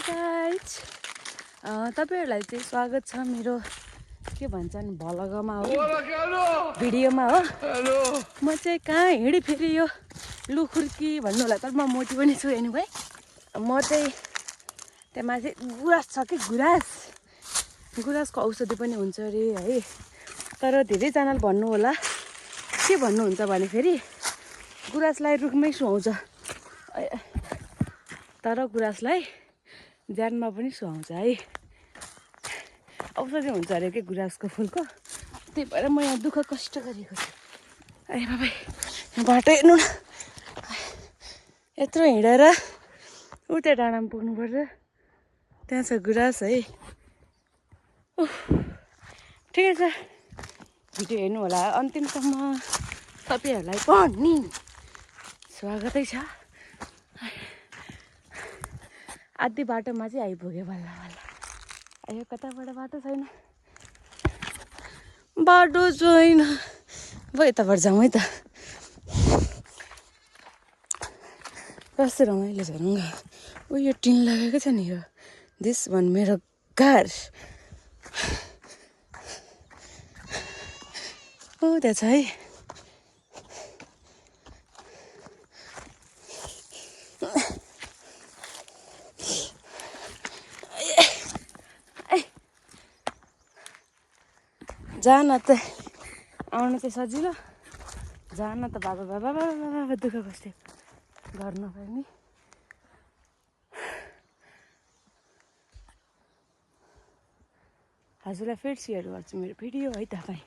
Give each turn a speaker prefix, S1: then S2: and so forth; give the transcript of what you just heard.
S1: Guys तपाईहरुलाई चाहिँ स्वागत छ मेरो के भन्छन् भ्लगमा हो भिडियोमा हो। म चाहिँ कहाँ हिँडी फेरि यो लुखुर्की भन्नु होला तर म मोटी पनि छु एनीवे। म चाहिँ त्यहाँ माथि गुराँस छ कि गुराँसको औषधि पनि हुन्छ अरे है। तर धेरैजनाले भन्नु होला के भन्नुहुन्छ भने फेरि गुराँसलाई रुखमै सुहाउँछ तर गुराँसलाई ज्यानमा पनि सुहाउँछ है। औषधि हुन्छ अरे के गुराँसको फुलको, त्यही भएर म यहाँ दुःख कष्ट गरेको छु। अरे बाबा यहाँ बाटो हेर्नु न, यत्रो हिँडेर उता डाँडामा पुग्नुपर्छ। त्यहाँ छ गुराँस है। ठिकै छ, भिडियो हेर्नु होला अन्तिमसम्म। तपाईँहरूलाई पनि स्वागतै छ। आधी बाटोमा चाहिँ आइपुग्यो बल्ल बल्ल। आयो कताबाट बाटो छैन, बाटो छैन। अब यताबाट जाउँ है त, कस्तो रमाइलो छ रङ्ग। ऊ यो टिन लगाएको छ नि, यो दिस वान मेरो घर। ओ त्यहाँ छ है। जान त आउनु चाहिँ सजिलो, जान त बाबा बाबा बाबा बाबा दुःख कष्ट गर्नु पर्ने। हजुरलाई फेरि सेयर गर्छु मेरो भिडियो है तपाईँ।